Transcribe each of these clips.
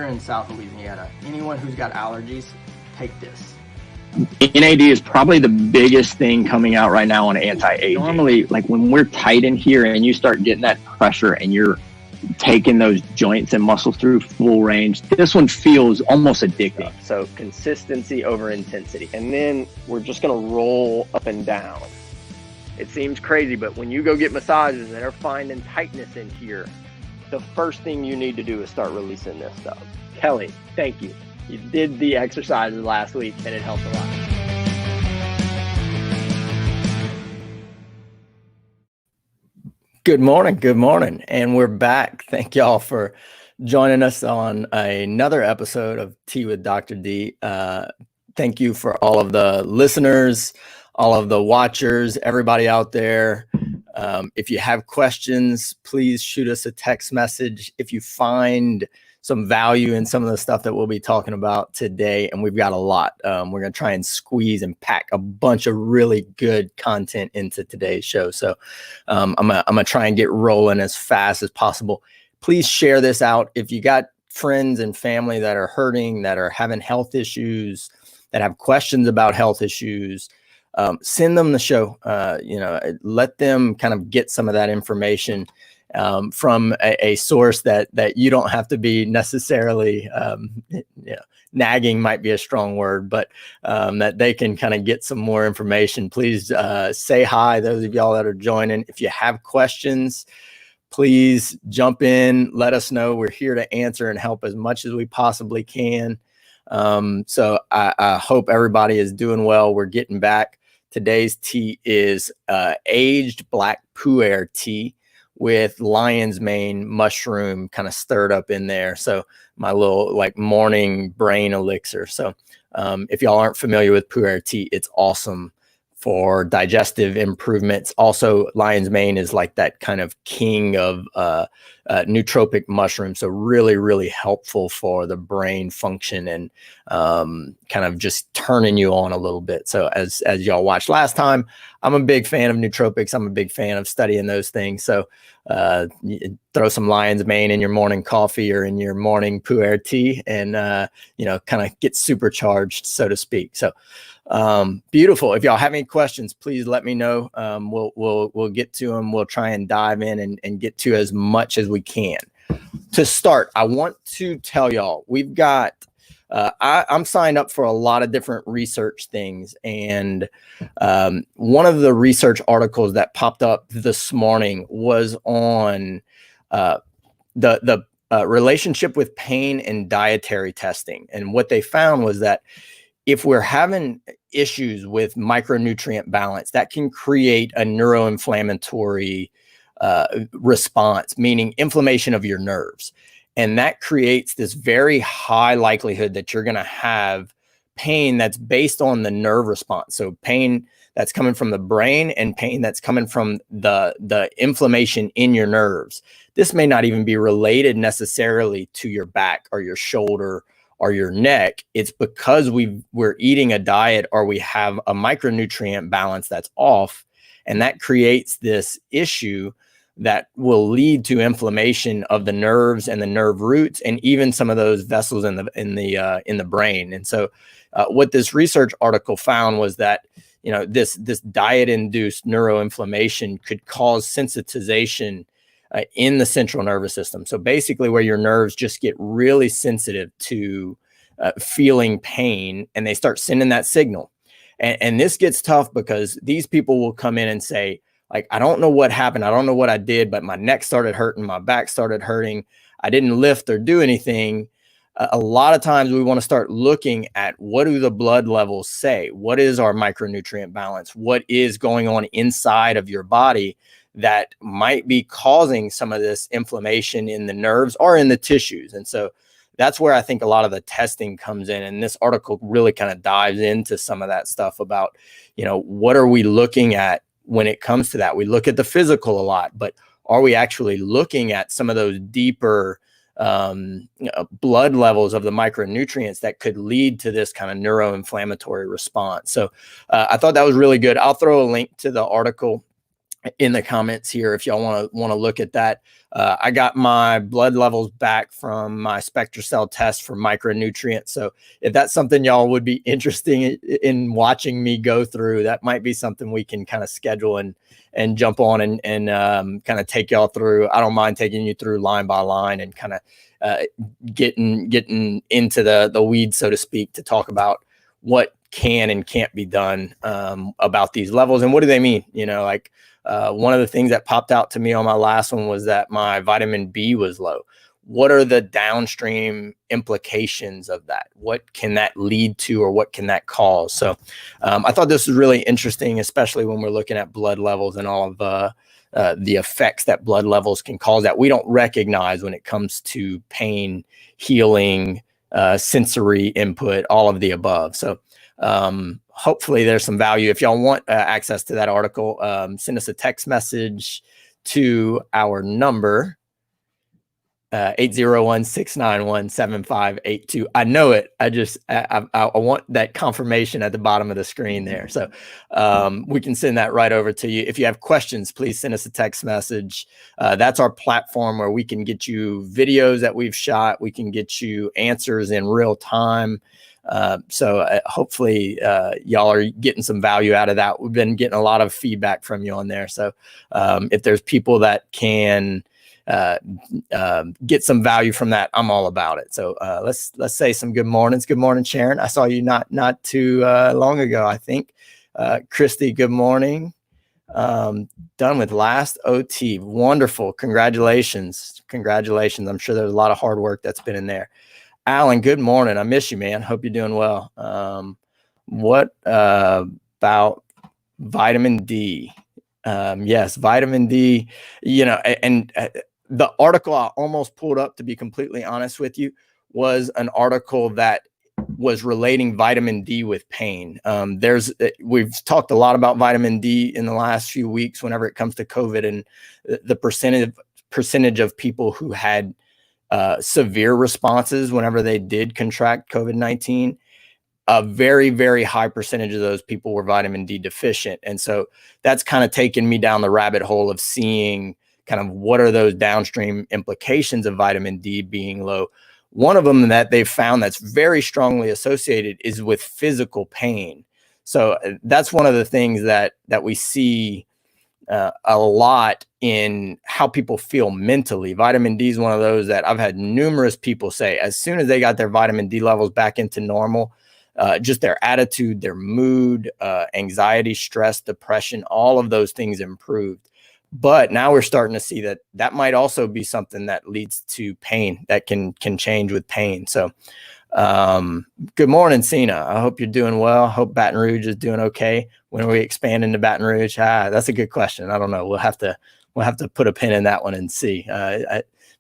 in South Louisiana, anyone who's got allergies, take this. NAD is probably the biggest thing coming out right now on anti-aging. Normally, like when we're tight in here and you start getting that pressure and you're taking those joints and muscles through full range, this one feels almost addicting. So consistency over intensity. And then we're just going to roll up and down. It seems crazy, but when you go get massages and they're finding tightness in here, the first thing you need to do is start releasing this stuff. Kelly, thank you. You did the exercises last week and it helped a lot. Good morning. And we're back. Thank y'all for joining us on another episode of Tea with Dr. D. Thank you for all of the listeners, all of the watchers, everybody out there. If you have questions, please shoot us a text message. If you find some value in some of the stuff that we'll be talking about today, and we've got a lot. We're going to try and squeeze and pack a bunch of really good content into today's show. So I'm gonna try and get rolling as fast as possible. Please share this out. If you got friends and family that are hurting, that are having health issues, that have questions about health issues, send them the show. Let them kind of get some of that information from a source that you don't have to be necessarily, nagging might be a strong word, but that they can kind of get some more information. Please say hi, those of y'all that are joining. If you have questions, please jump in, let us know. We're here to answer and help as much as we possibly can. So I hope everybody is doing well. We're getting back. Today's tea is aged black pu'er tea with lion's mane mushroom kind of stirred up in there. So my little like morning brain elixir. So if y'all aren't familiar with pu'er tea, it's awesome for digestive improvements. Also, lion's mane is like that kind of king of nootropic mushroom. So really, really helpful for the brain function and kind of just turning you on a little bit. So as y'all watched last time, I'm a big fan of nootropics. I'm a big fan of studying those things. So throw some lion's mane in your morning coffee or in your morning pu'er tea and, kind of get supercharged, so to speak. So beautiful. If y'all have any questions, please let me know. We'll get to them. We'll try and dive in and get to as much as we can. To start, I want to tell y'all, we've got, I'm signed up for a lot of different research things. And one of the research articles that popped up this morning was on the relationship with pain and dietary testing. And what they found was that if we're having issues with micronutrient balance, that can create a neuroinflammatory response, meaning inflammation of your nerves. And that creates this very high likelihood that you're going to have pain that's based on the nerve response. So pain that's coming from the brain and pain that's coming from the inflammation in your nerves. This may not even be related necessarily to your back or your shoulder or your neck. It's because we're eating a diet or we have a micronutrient balance that's off, and that creates this issue that will lead to inflammation of the nerves and the nerve roots and even some of those vessels in the brain. And so what this research article found was that this diet induced neuroinflammation could cause sensitization in the central nervous system. So basically where your nerves just get really sensitive to feeling pain and they start sending that signal. And this gets tough because these people will come in and say, like, I don't know what happened. I don't know what I did, but my neck started hurting. My back started hurting. I didn't lift or do anything. A lot of times we want to start looking at what do the blood levels say? What is our micronutrient balance? What is going on inside of your body that might be causing some of this inflammation in the nerves or in the tissues? And so that's where I think a lot of the testing comes in. And this article really kind of dives into some of that stuff about, what are we looking at when it comes to that? We look at the physical a lot, but are we actually looking at some of those deeper blood levels of the micronutrients that could lead to this kind of neuroinflammatory response? So I thought that was really good. I'll throw a link to the article in the comments here if y'all want to look at that. I got my blood levels back from my SpectraCell test for micronutrients. So if that's something y'all would be interested in watching me go through, that might be something we can kind of schedule and jump on and kind of take y'all through. I don't mind taking you through line by line and kind of getting into the weeds, so to speak, to talk about what can and can't be done about these levels and what do they mean. Like one of the things that popped out to me on my last one was that my vitamin B was low. What are the downstream implications of that? What can that lead to, or what can that cause? So I thought this was really interesting, especially when we're looking at blood levels and all of the effects that blood levels can cause that we don't recognize when it comes to pain, healing, sensory input, all of the above. So hopefully there's some value. If y'all want access to that article, send us a text message to our number, 801-691-7582. I know it. I want that confirmation at the bottom of the screen there. So we can send that right over to you. If you have questions, please send us a text message. That's our platform where we can get you videos that we've shot. We can get you answers in real time. So hopefully y'all are getting some value out of that. We've been getting a lot of feedback from you on there. So if there's people that can get some value from that, I'm all about it. So let's say some good mornings. Good morning, Sharon. I saw you not too long ago, I think. Christy, good morning. Done with last OT. Wonderful. Congratulations. I'm sure there's a lot of hard work that's been in there. Alan, good morning. I miss you, man. Hope you're doing well. What about vitamin D? Yes, vitamin D, and the article I almost pulled up, to be completely honest with you, was an article that was relating vitamin D with pain. We've talked a lot about vitamin D in the last few weeks whenever it comes to COVID and the percentage of people who had severe responses whenever they did contract COVID-19. A very, very high percentage of those people were vitamin D deficient. And so that's kind of taken me down the rabbit hole of seeing kind of what are those downstream implications of vitamin D being low. One of them that they've found that's very strongly associated is with physical pain. So that's one of the things that we see a lot in how people feel mentally. Vitamin D is one of those that I've had numerous people say as soon as they got their vitamin D levels back into normal, just their attitude, their mood, anxiety, stress, depression, all of those things improved. But now we're starting to see that might also be something that leads to pain, that can change with pain. So good morning, Cena. I hope you're doing well. I hope Baton Rouge is doing okay. When are we expanding to Baton Rouge? That's a good question. I don't know. We'll have to put a pin in that one and see.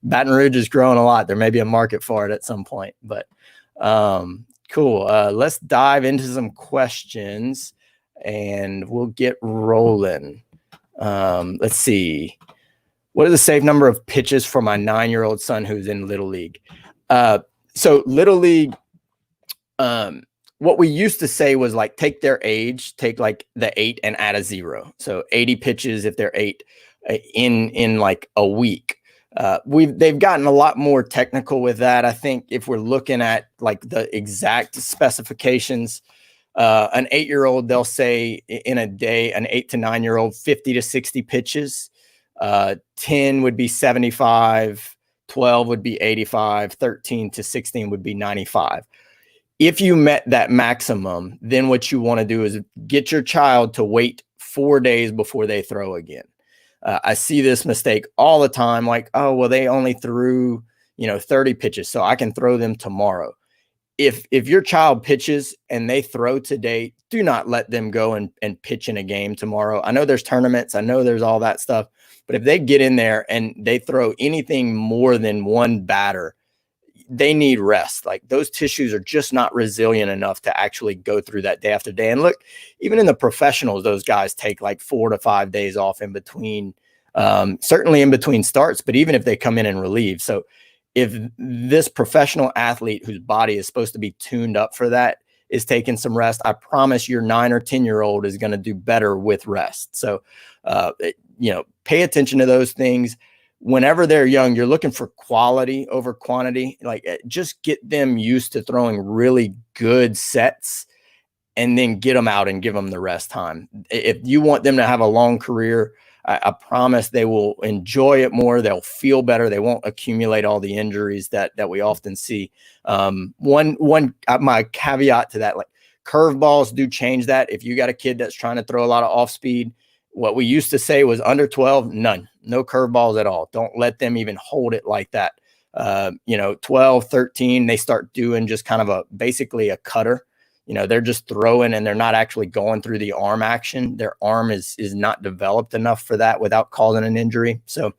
Baton Rouge is growing a lot. There may be a market for it at some point, but cool. Let's dive into some questions and we'll get rolling. Let's see. What is the safe number of pitches for my 9-year-old son who's in Little League? So Little League, what we used to say was like, take their age, take like the 8 and add a 0. So 80 pitches if they're 8 in like a week. They've gotten a lot more technical with that. I think if we're looking at like the exact specifications, an 8-year-old, they'll say in a day, an 8 to 9-year-old, 50 to 60 pitches, 10 would be 75, 12 would be 85, 13 to 16 would be 95. If you met that maximum, then what you want to do is get your child to wait 4 days before they throw again. I see this mistake all the time. Like, oh, well, they only threw, 30 pitches, so I can throw them tomorrow. If your child pitches and they throw today, do not let them go and pitch in a game tomorrow. I know there's tournaments. I know there's all that stuff. But if they get in there and they throw anything more than one batter, they need rest. Like those tissues are just not resilient enough to actually go through that day after day. And look, even in the professionals, those guys take like 4 to 5 days off in between, certainly in between starts, but even if they come in and relieve. So if this professional athlete whose body is supposed to be tuned up for that is taking some rest. I promise your 9 or 10-year-old is going to do better with rest. So, pay attention to those things. Whenever they're young, you're looking for quality over quantity. Like, just get them used to throwing really good sets and then get them out and give them the rest time. If you want them to have a long career, I promise they will enjoy it more. They'll feel better. They won't accumulate all the injuries that we often see. My caveat to that, like, curveballs do change that. If you got a kid that's trying to throw a lot of off speed, what we used to say was under 12, no curveballs at all. Don't let them even hold it like that. 12, 13, they start doing just kind of basically a cutter. They're just throwing and they're not actually going through the arm action. Their arm is not developed enough for that without causing an injury. So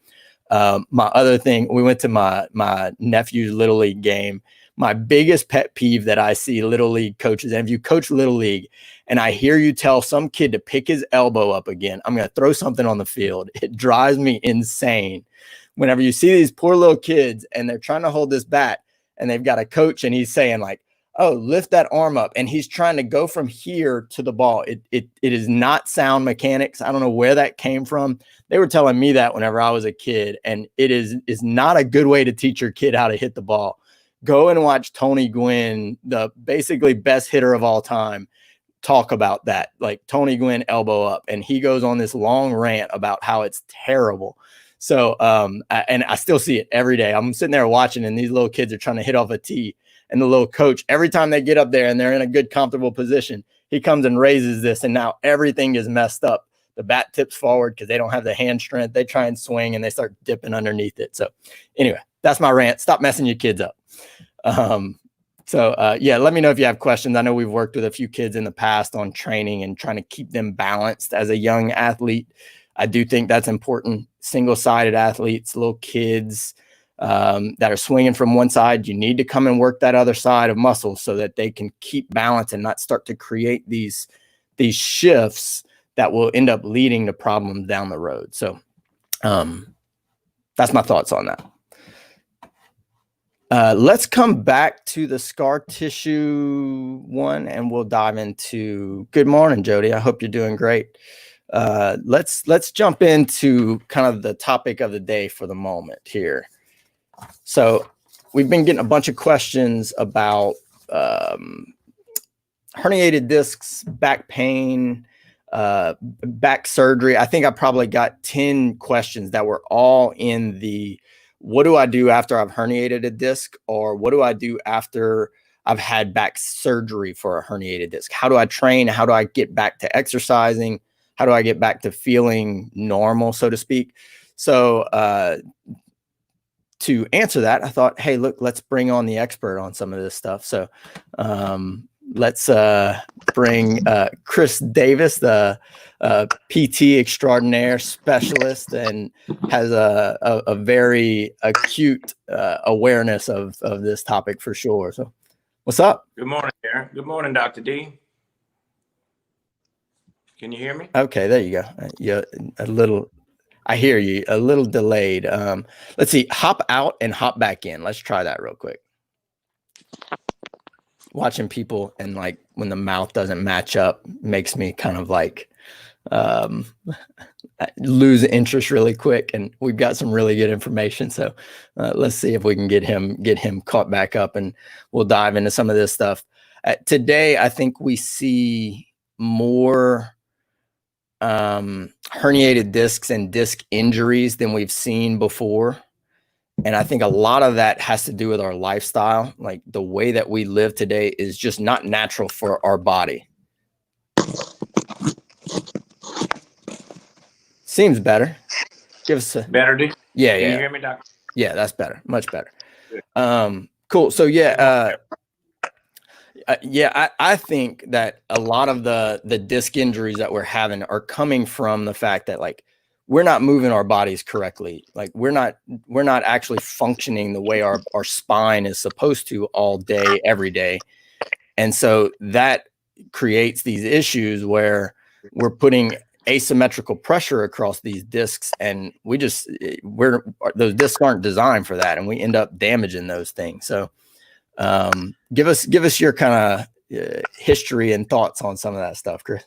my other thing, we went to my nephew's Little League game. My biggest pet peeve that I see Little League coaches, and if you coach Little League and I hear you tell some kid to pick his elbow up again, I'm going to throw something on the field. It drives me insane. Whenever you see these poor little kids and they're trying to hold this bat and they've got a coach and he's saying like, oh, lift that arm up. And he's trying to go from here to the ball. It is not sound mechanics. I don't know where that came from. They were telling me that whenever I was a kid, and it is not a good way to teach your kid how to hit the ball. Go and watch Tony Gwynn, the basically best hitter of all time, talk about that. Like, Tony Gwynn elbow up, and he goes on this long rant about how it's terrible. So, and I still see it every day. I'm sitting there watching, and these little kids are trying to hit off a tee. And the little coach, every time they get up there and they're in a good, comfortable position, he comes and raises this, and now everything is messed up. The bat tips forward because they don't have the hand strength. They try and swing, and they start dipping underneath it. So anyway, that's my rant. Stop messing your kids up. Let me know if you have questions. I know we've worked with a few kids in the past on training and trying to keep them balanced as a young athlete. I do think that's important. Single-sided athletes, little kids, that are swinging from one side, you need to come and work that other side of muscles so that they can keep balance and not start to create these shifts that will end up leading to problems down the road. So that's my thoughts on that. Let's come back to the scar tissue one, and we'll dive into, good morning, Jody. I hope you're doing great. Let's jump into kind of the topic of the day for the moment here. So we've been getting a bunch of questions about herniated discs, back pain, back surgery. I think I probably got 10 questions that were all in the, what do I do after I've herniated a disc, or what do I do after I've had back surgery for a herniated disc? How do I train? How do I get back to exercising? How do I get back to feeling normal, so to speak? So, to answer that, I thought, hey, look, let's bring on the expert on some of this stuff. So let's bring Chris Davis, the PT extraordinaire specialist, and has a very acute awareness of this topic for sure. So what's up? Good morning, Aaron. Good morning, Dr. D. Can you hear me? Okay, there you go. Yeah, I hear you, a little delayed. Let's see, hop out and hop back in. Let's try that real quick. Watching people and like when the mouth doesn't match up makes me kind of like lose interest really quick. And we've got some really good information. So let's see if we can get him caught back up, and we'll dive into some of this stuff. Today, I think we see more herniated discs and disc injuries than we've seen before. And I think a lot of that has to do with our lifestyle. Like, the way that we live today is just not natural for our body. Seems better. Give us a better, D? Yeah. Can you hear me, Doctor? Yeah, that's better. Much better. Cool. So I think that a lot of the disc injuries that we're having are coming from the fact that, like, we're not moving our bodies correctly. Like, we're not actually functioning the way our spine is supposed to all day, every day. And so that creates these issues where we're putting asymmetrical pressure across these discs, and those discs aren't designed for that, and we end up damaging those things. So give us your kind of history and thoughts on some of that stuff, Chris.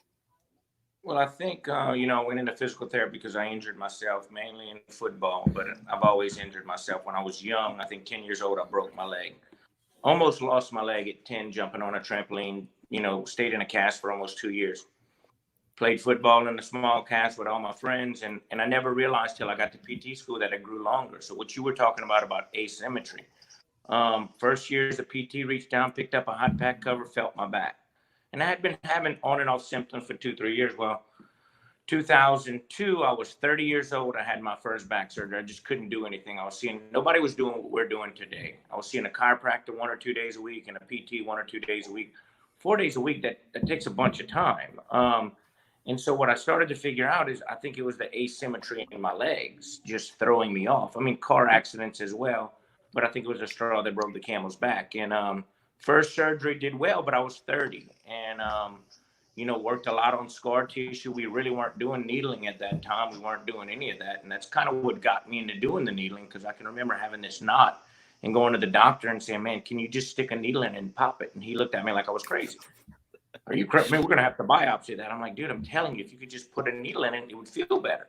Well, I think, I went into physical therapy because I injured myself mainly in football, but I've always injured myself. When I was young, I think 10 years old, I broke my leg. Almost lost my leg at 10 jumping on a trampoline, stayed in a cast for almost 2 years. Played football in a small cast with all my friends, and I never realized till I got to PT school that it grew longer. So what you were talking about asymmetry. First year as a PT, reached down, picked up a hot pack cover, felt my back. And I had been having on and off symptoms for 2-3 years. Well, 2002, I was 30 years old. I had my first back surgery. I just couldn't do anything. Nobody was doing what we're doing today. I was seeing a chiropractor 1 or 2 days a week and a PT 1 or 2 days a week. 4 days a week, that takes a bunch of time. And so what I started to figure out is I think it was the asymmetry in my legs just throwing me off. I mean, car accidents as well, but I think it was a straw that broke the camel's back. And first surgery did well, but I was 30 and, worked a lot on scar tissue. We really weren't doing needling at that time. We weren't doing any of that. And that's kind of what got me into doing the needling, because I can remember having this knot and going to the doctor and saying, man, can you just stick a needle in and pop it? And he looked at me like I was crazy. Are you crazy? Man, we're going to have to biopsy that. I'm like, dude, I'm telling you, if you could just put a needle in it, it would feel better.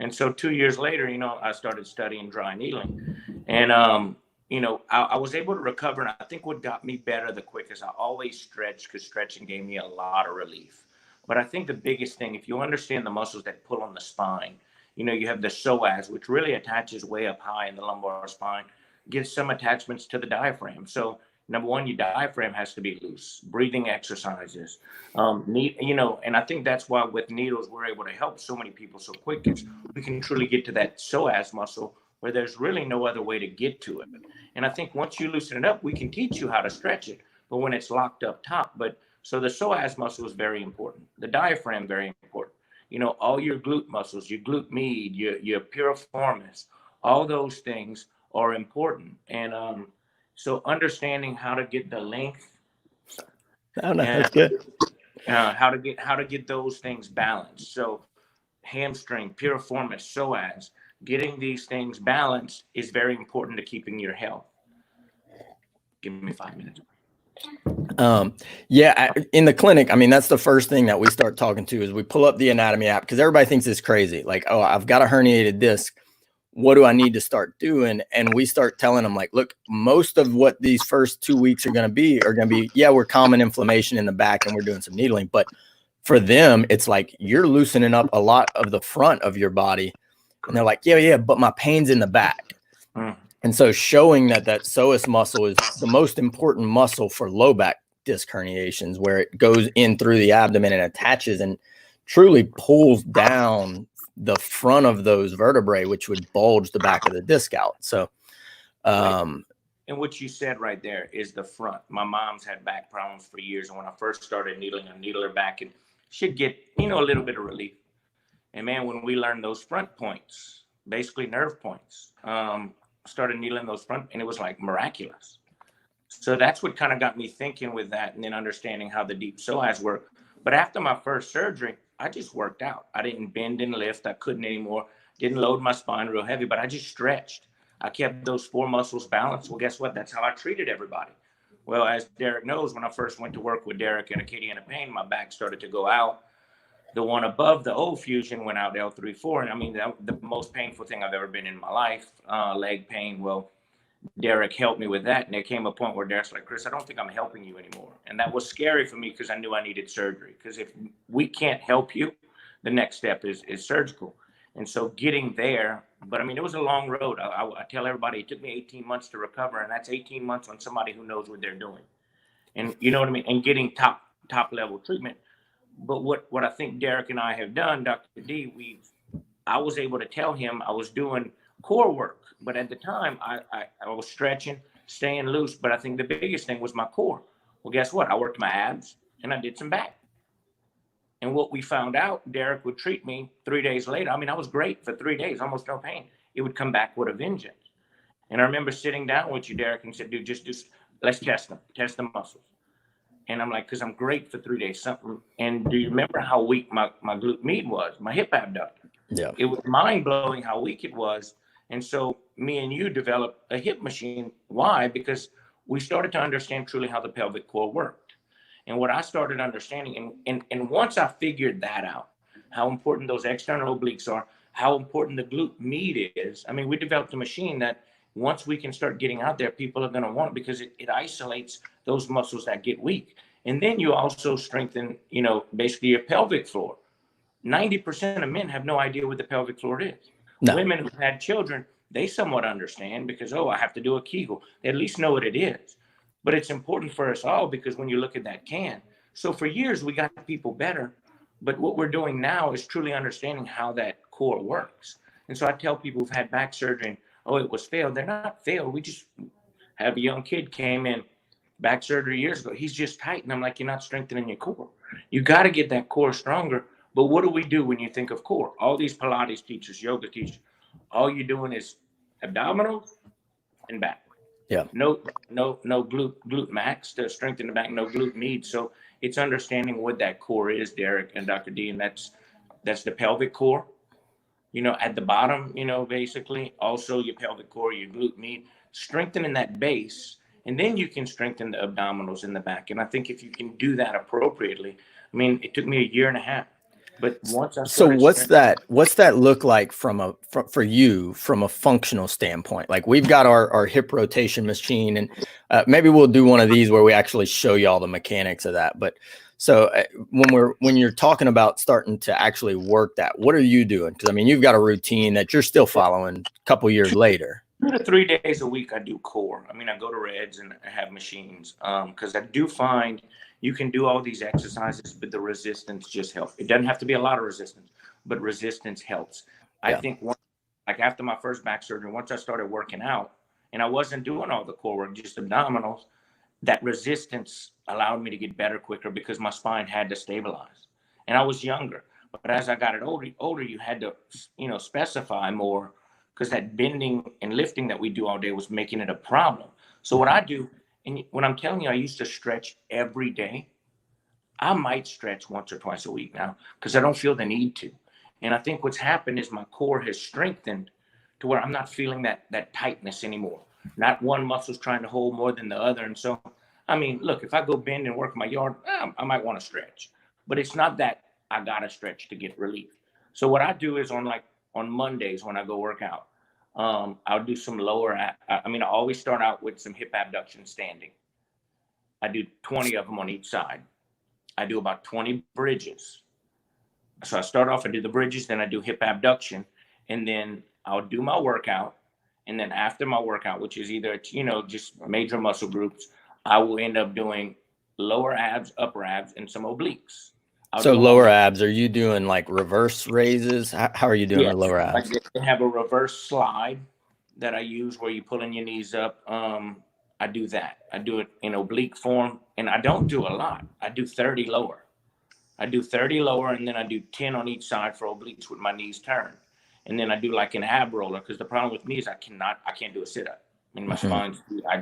And so 2 years later, I started studying dry needling. And, I was able to recover. And I think what got me better the quickest, I always stretched because stretching gave me a lot of relief. But I think the biggest thing, if you understand the muscles that pull on the spine, you have the psoas, which really attaches way up high in the lumbar spine, gives some attachments to the diaphragm. So number one, your diaphragm has to be loose. Breathing exercises, and I think that's why with needles we're able to help so many people so quick, because we can truly get to that psoas muscle where there's really no other way to get to it. And I think once you loosen it up, we can teach you how to stretch it, but when it's locked up top. But so the psoas muscle is very important. The diaphragm, very important. All your glute muscles, your glute med, your piriformis, all those things are important. And so understanding how to get the length, That's good. how to get those things balanced. So hamstring, piriformis, psoas, getting these things balanced is very important to keeping your health. Give me 5 minutes. In the clinic, I mean, that's the first thing that we start talking to is we pull up the anatomy app, because everybody thinks it's crazy. Like, oh, I've got a herniated disc. What do I need to start doing? And we start telling them, like, look, most of what these first 2 weeks are going to be, we're common inflammation in the back and we're doing some needling. But for them, it's like you're loosening up a lot of the front of your body. And they're like, yeah, but my pain's in the back. And so showing that psoas muscle is the most important muscle for low back disc herniations, where it goes in through the abdomen and attaches and truly pulls down the front of those vertebrae, which would bulge the back of the disc out. So, and what you said right there is the front. My mom's had back problems for years. And when I first started needling, I needle her back and she'd get, a little bit of relief. And man, when we learned those front points, basically nerve points, started needling those front, and it was like miraculous. So that's what kind of got me thinking with that, and then understanding how the deep psoas work. But after my first surgery, I just worked out. I didn't bend and lift. I couldn't anymore. Didn't load my spine real heavy, but I just stretched. I kept those 4 muscles balanced. Well, guess what? That's how I treated everybody. Well, as Derek knows, when I first went to work with Derek and Acadiana Pain, my back started to go out. The one above the old fusion went out L3-4. And I mean, the most painful thing I've ever been in my life, leg pain. Well, Derek helped me with that. And there came a point where Derek's like, Chris, I don't think I'm helping you anymore. And that was scary for me because I knew I needed surgery. Because if we can't help you, the next step is surgical. And so getting there, but I mean, it was a long road. I tell everybody it took me 18 months to recover. And that's 18 months on somebody who knows what they're doing. And you know what I mean? And getting top level treatment. But what I think Derek and I have done, Dr.D, I was able to tell him I was doing core work, but at the time I was stretching, staying loose. But I think the biggest thing was my core. Well, guess what? I worked my abs and I did some back. And what we found out, Derek would treat me 3 days later. I mean, I was great for 3 days, almost no pain. It would come back with a vengeance. And I remember sitting down with you, Derek, and said, dude, let's test the muscles. And I'm like, because I'm great for 3 days. And do you remember how weak my glute med was, my hip abductor? Yeah. It was mind-blowing how weak it was. And so me and you developed a hip machine. Why? Because we started to understand truly how the pelvic core worked. And what I started understanding, and once I figured that out, how important those external obliques are, how important the glute med is. I mean, we developed a machine that once we can start getting out there, people are going to want it because it isolates those muscles that get weak. And then you also strengthen, you know, basically your pelvic floor. 90% of men have no idea what the pelvic floor is. No. Women who've had children, they somewhat understand because, oh, I have to do a Kegel. They at least know what it is. But it's important for us all because when you look at that can. So for years, we got people better. But what we're doing now is truly understanding how that core works. And so I tell people who've had back surgery, and, oh, it was failed. They're not failed. We just have a young kid came in, back surgery years ago. He's just tight. And I'm like, you're not strengthening your core. You got to get that core stronger. But what do we do when you think of core? All these Pilates teachers, yoga teachers, all you're doing is abdominals and back. Yeah. No glute max to strengthen the back, no glute med. So it's understanding what that core is, Derek and Dr. D, and that's the pelvic core. You know, at the bottom, you know, basically also your pelvic core, your glute med, strengthening that base, and then you can strengthen the abdominals in the back. And I think if you can do that appropriately, I mean, it took me a year and a half. But once I so what's that look like for you from a functional standpoint? Like we've got our hip rotation machine, and maybe we'll do one of these where we actually show you all the mechanics of that. But so when you're talking about starting to actually work that, what are you doing? Because I mean, you've got a routine that you're still following a couple years later. 2 to 3 days a week I do core. I mean, I go to Reds and I have machines because I do find you can do all these exercises, but the resistance just helps. It doesn't have to be a lot of resistance, but resistance helps. I think like after my first back surgery, once I started working out and I wasn't doing all the core work, just abdominals, that resistance allowed me to get better quicker because my spine had to stabilize. And I was younger, but as I got older, you had to, you know, specify more because that bending and lifting that we do all day was making it a problem. So what I do, and when I'm telling you, I used to stretch every day. I might stretch once or twice a week now because I don't feel the need to. And I think what's happened is my core has strengthened to where I'm not feeling that tightness anymore. Not one muscle's trying to hold more than the other. And so, I mean, look, if I go bend and work my yard, I might want to stretch. But it's not that I got to stretch to get relief. So what I do is on Mondays when I go work out, I'll do some lower. I always start out with some hip abduction standing. I do 20 of them on each side. I do about 20 bridges. So I start off, I do the bridges, then I do hip abduction, and then I'll do my workout. And then after my workout, which is either, you know, just major muscle groups, I will end up doing lower abs, upper abs, and some obliques. So lower abs, are you doing like reverse raises? How are you doing the lower abs? Like they have a reverse slide that I use where you pull in your knees up. I do that. I do it in oblique form, and I don't do a lot. I do 30 lower. I do 30 lower, and then I do 10 on each side for obliques with my knees turned. And then I do like an ab roller because the problem with me is I can't do a sit-up. I mean, my spine,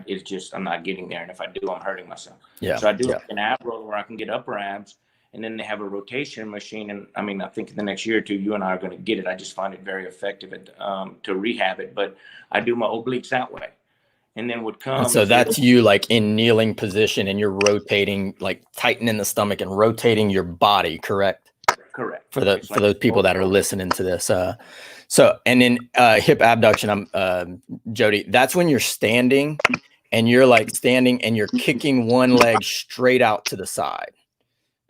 it's just, I'm not getting there. And if I do, I'm hurting myself. Yeah. So I do like an ab roller where I can get upper abs. And then they have a rotation machine. And I mean, I think in the next year or two, you and I are going to get it. I just find it very effective to rehab it. But I do my obliques that way. And then what comes. So that's you like in kneeling position and you're rotating, like tightening the stomach and rotating your body, correct? Correct. For those people that are listening to this. And then hip abduction, Jody, that's when you're standing and you're like standing and you're kicking one leg straight out to the side.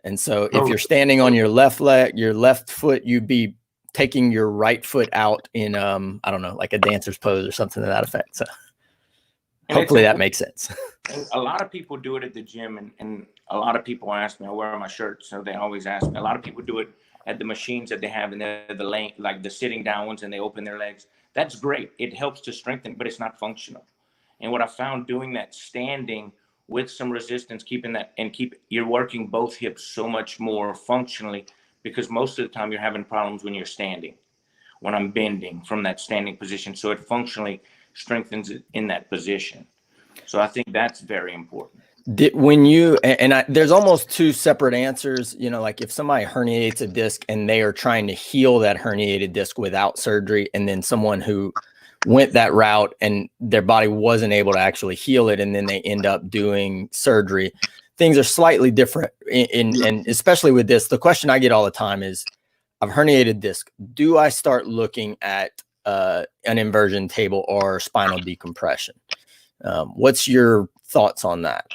And so if you're standing on your left leg, your left foot, you'd be taking your right foot out in, I don't know, like a dancer's pose or something to that effect. So hopefully that makes sense. A lot of people do it at the gym, and a lot of people ask me, I wear my shirt, so they always ask me. A lot of people do it at the machines that they have, and they're the lane, like the sitting down ones, and they open their legs. That's great. It helps to strengthen, but it's not functional. And what I found doing that standing with some resistance, you're working both hips so much more functionally, because most of the time you're having problems when you're standing, when I'm bending from that standing position. So it functionally strengthens it in that position. So I think that's very important. There's almost two separate answers, you know, like if somebody herniates a disc and they are trying to heal that herniated disc without surgery, and then someone who went that route and their body wasn't able to actually heal it, and then they end up doing surgery. things are slightly different and especially with this, the question I get all the time is, I've herniated disc. Do I start looking at an inversion table or spinal decompression? What's your thoughts on that?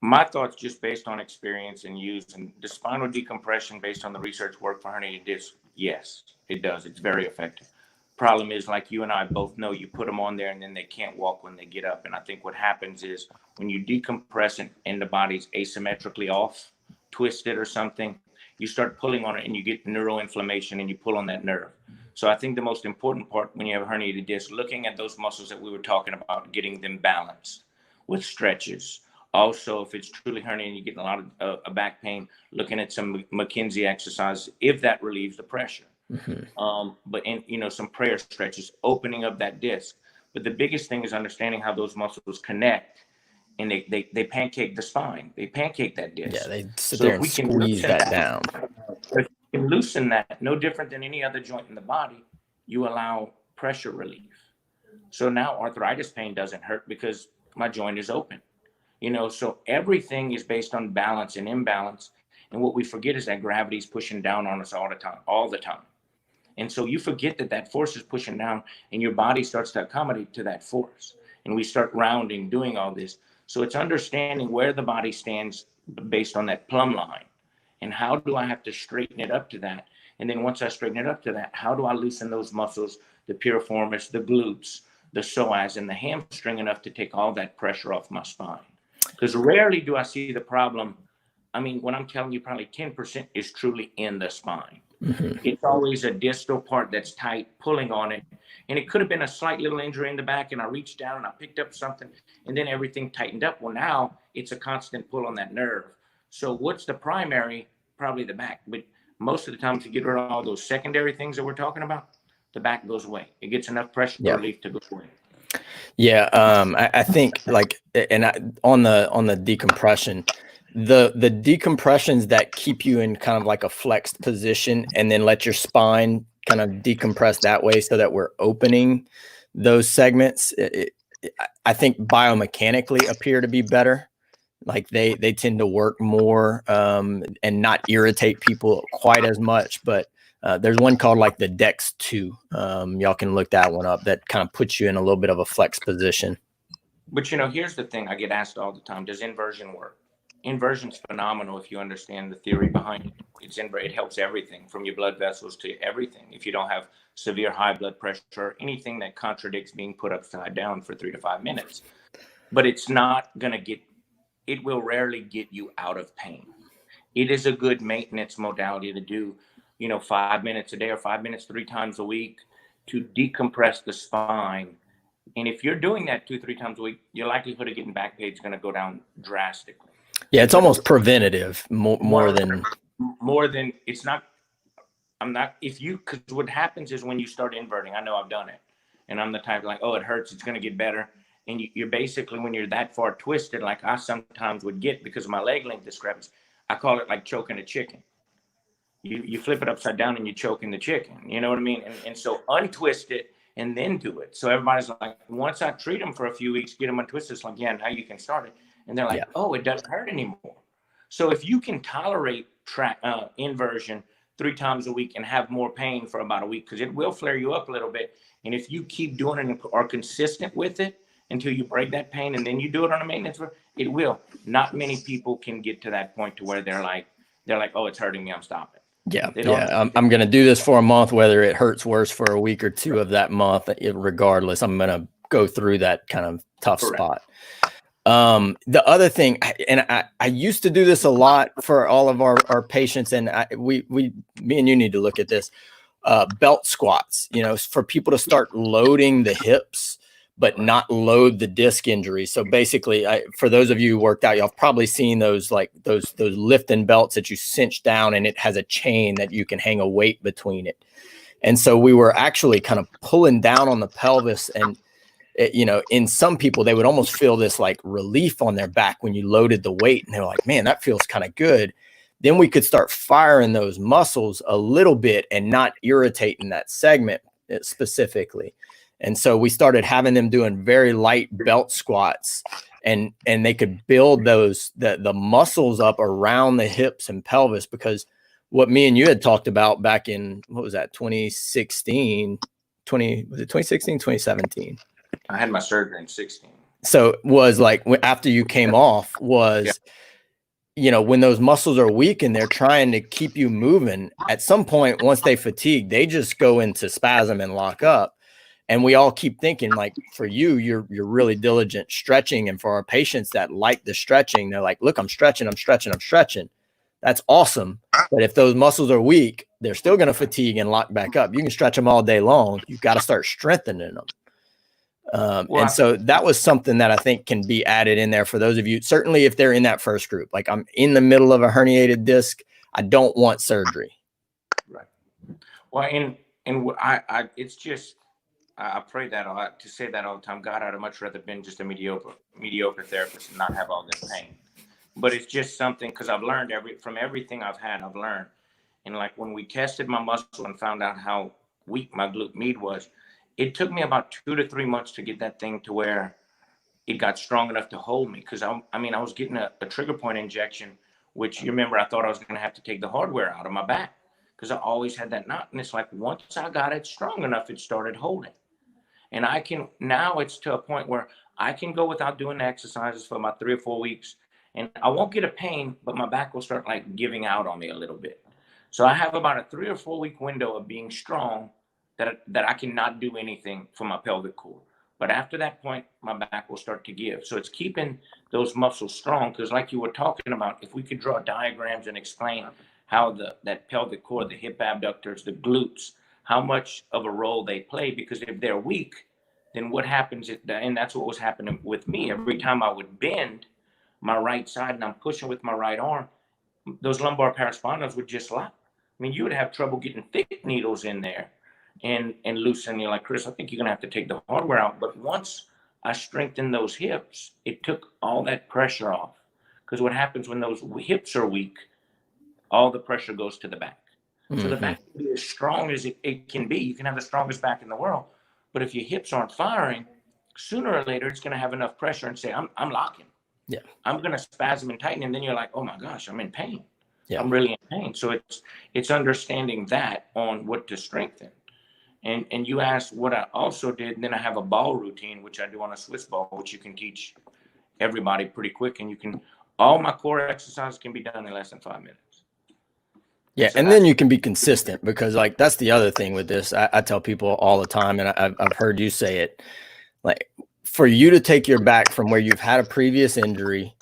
My thoughts, just based on experience and use, and the spinal decompression based on the research work for herniated disc, yes, it does. It's very effective. Problem is, like you and I both know, you put them on there and then they can't walk when they get up. And I think what happens is when you decompress it and the body's asymmetrically off, twisted or something, you start pulling on it and you get neuroinflammation and you pull on that nerve. So I think the most important part when you have a herniated disc, looking at those muscles that we were talking about, getting them balanced with stretches. Also, if it's truly herniated and you're getting a lot of back pain, looking at some McKenzie exercises, if that relieves the pressure. But some prayer stretches, opening up that disc. But the biggest thing is understanding how those muscles connect, and they pancake the spine. They pancake that disc. Yeah, they sit there and squeeze that down. If you can loosen that, no different than any other joint in the body, you allow pressure relief. So now arthritis pain doesn't hurt because my joint is open. So everything is based on balance and imbalance. And what we forget is that gravity is pushing down on us all the time. And so you forget that force is pushing down and your body starts to accommodate to that force. And we start rounding, doing all this. So it's understanding where the body stands based on that plumb line. And how do I have to straighten it up to that? And then once I straighten it up to that, how do I loosen those muscles, the piriformis, the glutes, the psoas, and the hamstring enough to take all that pressure off my spine? Because rarely do I see the problem. I mean, when I'm telling you, probably 10% is truly in the spine. It's always a distal part that's tight, pulling on it. And it could have been a slight little injury in the back, and I reached down and I picked up something, and then everything tightened up. Well, now it's a constant pull on that nerve. So what's the primary? Probably the back. But most of the time, if you get rid of all those secondary things that we're talking about, the back goes away. It gets enough pressure relief to go away. Yeah, I think on the decompression, the decompressions that keep you in kind of like a flexed position and then let your spine kind of decompress that way so that we're opening those segments, I think biomechanically appear to be better. Like they tend to work more and not irritate people quite as much. But there's one called like the Dex 2. Y'all can look that one up. That kind of puts you in a little bit of a flex position. But here's the thing I get asked all the time: does inversion work? Inversion's phenomenal if you understand the theory behind it. It helps everything from your blood vessels to everything. If you don't have severe high blood pressure or anything that contradicts being put upside down for 3 to 5 minutes, but it's not gonna it will rarely get you out of pain. It is a good maintenance modality to do, 5 minutes a day or 5 minutes 3 times a week to decompress the spine. And if you're doing that 2-3 times a week, your likelihood of getting back pain is going to go down drastically. Yeah, it's almost preventative more than it's not. Because what happens is when you start inverting, I know I've done it, and I'm the type like, oh, it hurts, it's going to get better. And you're basically, when you're that far twisted, like I sometimes would get because of my leg length discrepancy, I call it like choking a chicken. You flip it upside down and you're choking the chicken. You know what I mean? And so untwist it and then do it. So everybody's like, once I treat them for a few weeks, get them untwisted, it's like, yeah, now you can start it. And they're like, oh, it doesn't hurt anymore. So if you can tolerate inversion 3 times a week and have more pain for about a week, because it will flare you up a little bit. And if you keep doing it and are consistent with it until you break that pain and then you do it on a maintenance, it will. Not many people can get to that point to where they're like, oh, it's hurting me, I'm stopping. Yeah. I'm going to do this for a month, whether it hurts worse for a week or 2 of that month, regardless, I'm going to go through that kind of tough spot. The other thing, and I used to do this a lot for all of our patients, and me and you need to look at this, belt squats, for people to start loading the hips, but not load the disc injury. So basically, for those of you who worked out, y'all have probably seen those lifting belts that you cinch down and it has a chain that you can hang a weight between it. And so we were actually kind of pulling down on the pelvis, and in some people, they would almost feel this like relief on their back when you loaded the weight. And they were like, man, that feels kind of good. Then we could start firing those muscles a little bit and not irritating that segment specifically. And so we started having them doing very light belt squats. and they could build the muscles up around the hips and pelvis, because what me and you had talked about back in, what was that, 2016, 2017? I had my surgery in 16. So it was like after you came off was, you know, when those muscles are weak and they're trying to keep you moving, at some point, once they fatigue, they just go into spasm and lock up. And we all keep thinking, like, for you, you're really diligent stretching. And for our patients that like the stretching, they're like, look, I'm stretching. That's awesome. But if those muscles are weak, they're still going to fatigue and lock back up. You can stretch them all day long. You've got to start strengthening them. And so that was something that I think can be added in there for those of you, certainly if they're in that first group. Like, I'm in the middle of a herniated disc, I don't want surgery. Right. Well, and I it's just, I pray that to say that all the time. God, I'd have much rather been just a mediocre therapist and not have all this pain. But it's just something, because I've learned from everything I've had, I've learned. And like when we tested my muscle and found out how weak my glute med was, it took me about 2 to 3 months to get that thing to where it got strong enough to hold me. Because I was getting a trigger point injection, which, you remember, I thought I was going to have to take the hardware out of my back because I always had that knot. And it's like, once I got it strong enough, it started holding. And now it's to a point where I can go without doing the exercises for about 3 or 4 weeks. And I won't get a pain, but my back will start like giving out on me a little bit. So I have about a 3 or 4 week window of being strong that I cannot do anything for my pelvic core. But after that point, my back will start to give. So it's keeping those muscles strong, because like you were talking about, if we could draw diagrams and explain how that pelvic core, the hip abductors, the glutes, how much of a role they play, because if they're weak, then what happens, and that's what was happening with me. Every time I would bend my right side and I'm pushing with my right arm, those lumbar paraspinals would just lock. I mean, you would have trouble getting thick needles in there and loosening. You're like, Chris, I think you're going to have to take the hardware out. But once I strengthened those hips, it took all that pressure off. Because what happens when those hips are weak, all the pressure goes to the back. Mm-hmm. So the back can be as strong as it can be. You can have the strongest back in the world. But if your hips aren't firing, sooner or later, it's going to have enough pressure and say, I'm locking. Yeah. I'm going to spasm and tighten. And then you're like, oh my gosh, I'm in pain. Yeah. I'm really in pain. So it's understanding that on what to strengthen. And you asked what I also did. And then I have a ball routine, which I do on a Swiss ball, which you can teach everybody pretty quick. And all my core exercises can be done in less than 5 minutes. Yeah. So, and then you can be consistent, because like, that's the other thing with this. I tell people all the time, and I've heard you say it, like, for you to take your back from where you've had a previous injury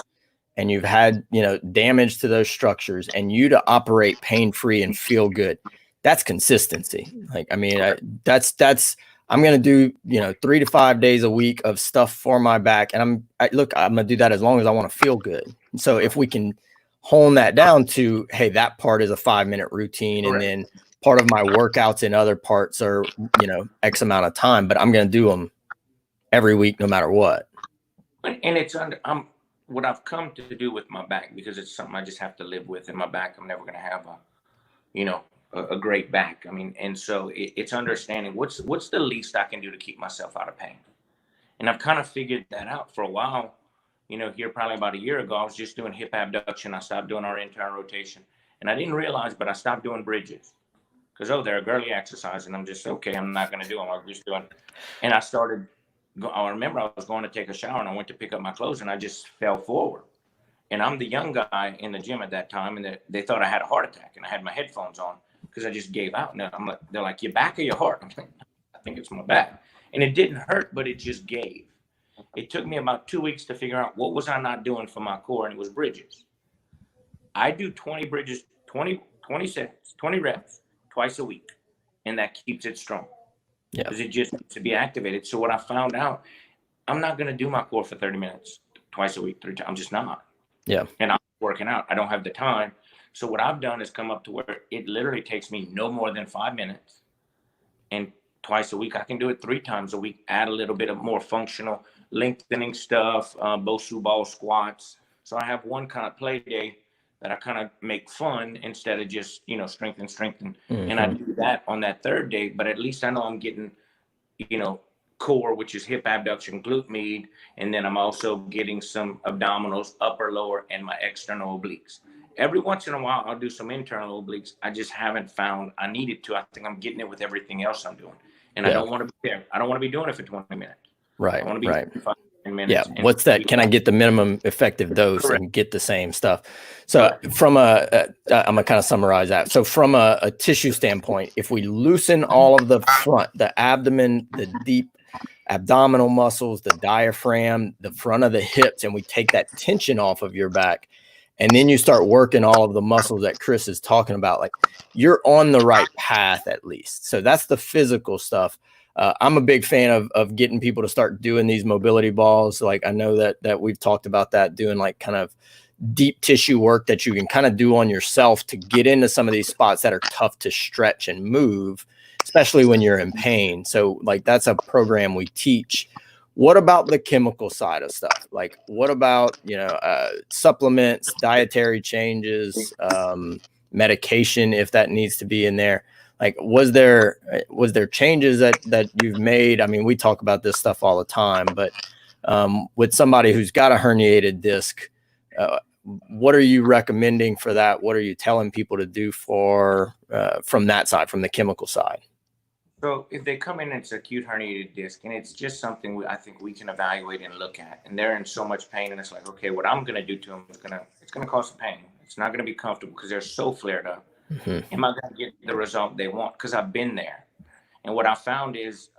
and you've had, damage to those structures, and you to operate pain-free and feel good, that's consistency. Like, I mean, I'm going to do, 3 to 5 days a week of stuff for my back. And I'm going to do that as long as I want to feel good. So if we can hone that down to, hey, that part is a 5-minute routine. Correct. And then part of my workouts in other parts are, X amount of time, but I'm going to do them every week, no matter what. And it's what I've come to do with my back, because it's something I just have to live with. In my back, I'm never going to have a great back. I mean, and so it's understanding what's the least I can do to keep myself out of pain. And I've kind of figured that out for a while. Here probably about a year ago, I was just doing hip abduction. I stopped doing our entire rotation, and I didn't realize, but I stopped doing bridges because they're a girly exercise, and I'm just okay. I'm not going to do them. I'm just doing, and I started. I remember I was going to take a shower, and I went to pick up my clothes, and I just fell forward. And I'm the young guy in the gym at that time, and they thought I had a heart attack, and I had my headphones on because I just gave out. And they're like, your back or your heart? I'm like, I think it's my back. And it didn't hurt, but it just gave. It took me about 2 weeks to figure out what was I not doing for my core, and it was bridges. I do 20 bridges, 20 sets, 20 reps twice a week, and that keeps it strong. Yeah, because it just needs to be activated. So what I found out, I'm not going to do my core for 30 minutes twice a week, 3 times. I'm just not. Yeah. And I'm working out. I don't have the time. So what I've done is come up to where it literally takes me no more than 5 minutes. And twice a week, I can do it 3 times a week, add a little bit of more functional lengthening stuff, Bosu ball squats. So I have one kind of play day that I kind of make fun instead of just, strengthen. Mm-hmm. And I do that on that third day, but at least I know I'm getting, core, which is hip abduction, glute med, and then I'm also getting some abdominals, upper, lower, and my external obliques. Every once in a while, I'll do some internal obliques. I just haven't found I needed to. I think I'm getting it with everything else I'm doing, and I don't want to be there. I don't want to be doing it for 20 minutes. Right. I want to be right. 5 minutes. Yeah. What's that? Can I get the minimum effective dose Correct. and get the same stuff? So from I'm gonna kind of summarize that. So from a tissue standpoint, if we loosen all of the front, the abdomen, the deep abdominal muscles, the diaphragm, the front of the hips, and we take that tension off of your back, and then you start working all of the muscles that Chris is talking about, like you're on the right path at least. So that's the physical stuff. I'm a big fan of getting people to start doing these mobility balls. Like I know that we've talked about that, doing like kind of deep tissue work that you can kind of do on yourself to get into some of these spots that are tough to stretch and move, especially when you're in pain. So like that's a program we teach. What about the chemical side of stuff? Like what about, supplements, dietary changes, medication, if that needs to be in there? Like, was there changes that you've made? I mean, we talk about this stuff all the time, but with somebody who's got a herniated disc, what are you recommending for that? What are you telling people to do from that side, from the chemical side? So if they come in, it's acute herniated disc, and it's just something I think we can evaluate and look at, and they're in so much pain, and it's like, okay, what I'm going to do to them is it's going to cause some pain. It's not going to be comfortable because they're so flared up. Mm-hmm. Am I going to get the result they want? Because I've been there. And what I found is,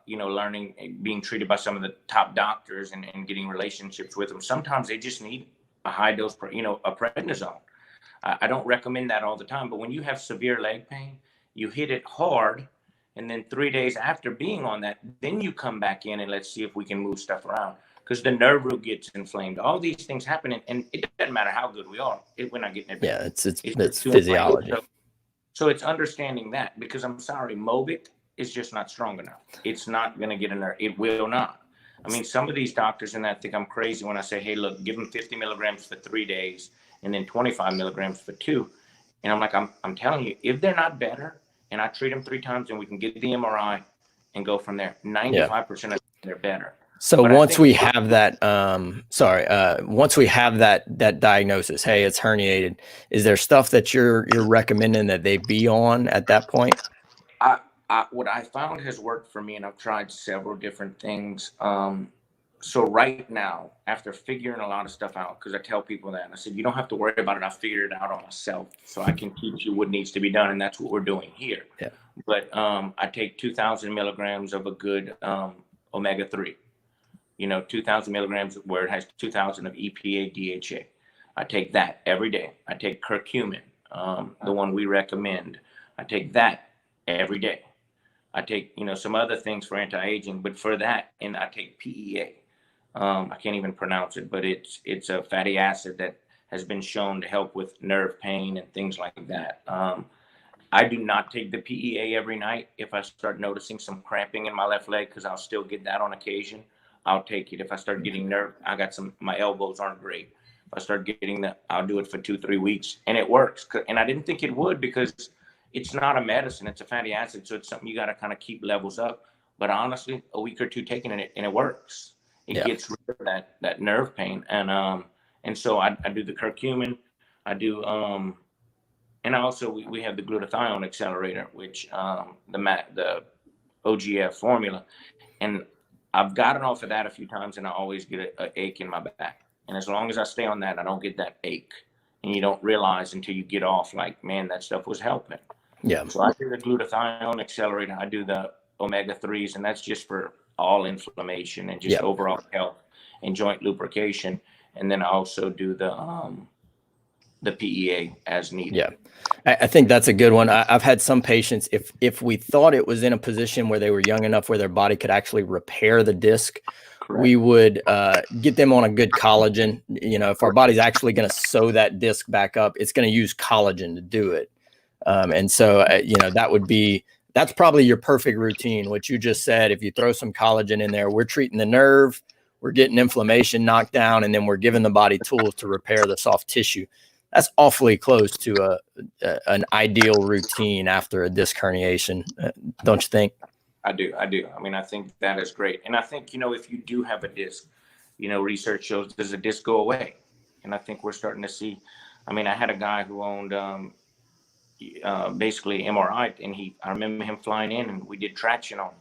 learning, being treated by some of the top doctors and getting relationships with them, sometimes they just need a high dose, a prednisone. I don't recommend that all the time, but when you have severe leg pain, you hit it hard. And then 3 days after being on that, then you come back in and let's see if we can move stuff around, because the nerve root gets inflamed. All these things happen, and it doesn't matter how good we are. We're not getting it back. Yeah, it's physiology. So it's understanding that, because I'm sorry, Mobic is just not strong enough. It's not going to get a nerve. It will not. I mean, some of these doctors and that think I'm crazy when I say, hey, look, give them 50 milligrams for 3 days and then 25 milligrams for 2. And I'm like, I'm telling you, if they're not better, and I treat them 3 times, and we can get the MRI and go from there. 95% of them, they're better. So once we have that, once we have that diagnosis, hey, it's herniated, is there stuff that you're recommending that they be on at that point? What I found has worked for me, and I've tried several different things. So right now, after figuring a lot of stuff out, because I tell people that, and I said, you don't have to worry about it. I figured it out on myself, so I can teach you what needs to be done, and that's what we're doing here. Yeah. But I take 2,000 milligrams of a good omega-3. 2,000 milligrams where it has 2,000 of EPA, DHA. I take that every day. I take curcumin, the one we recommend. I take that every day. I take, some other things for anti-aging, but for that, and I take PEA. I can't even pronounce it, but it's a fatty acid that has been shown to help with nerve pain and things like that. I do not take the PEA every night. If I start noticing some cramping in my left leg, because I'll still get that on occasion, I'll take it. If I start getting my elbows aren't great. If I start getting I'll do it for 2-3 weeks, and it works. And I didn't think it would, because it's not a medicine, it's a fatty acid. So it's something you got to kind of keep levels up. But honestly, a week or 2 taking it, and it works. It gets rid of that nerve pain. And so I do the curcumin. I do, and also we have the glutathione accelerator, which the OGF formula. And I've gotten off of that a few times, and I always get an ache in my back. And as long as I stay on that, I don't get that ache. And you don't realize until you get off, like, man, that stuff was helping. Yeah. So I do the glutathione accelerator. I do the omega-3s, and that's just for all inflammation and just overall health and joint lubrication. And then I also do the PEA as needed. Yeah. I think that's a good one. I've had some patients, if we thought it was in a position where they were young enough where their body could actually repair the disc, correct, we would get them on a good collagen. If our body's actually going to sew that disc back up, it's going to use collagen to do it. And so, that's probably your perfect routine. What you just said, if you throw some collagen in there, we're treating the nerve, we're getting inflammation knocked down, and then we're giving the body tools to repair the soft tissue. That's awfully close to an ideal routine after a disc herniation, don't you think? I do. I mean, I think that is great. And I think, if you do have a disc, research shows, does the disc go away? And I think we're starting to see, I mean, I had a guy who owned basically MRI, and I remember him flying in, and we did traction on him.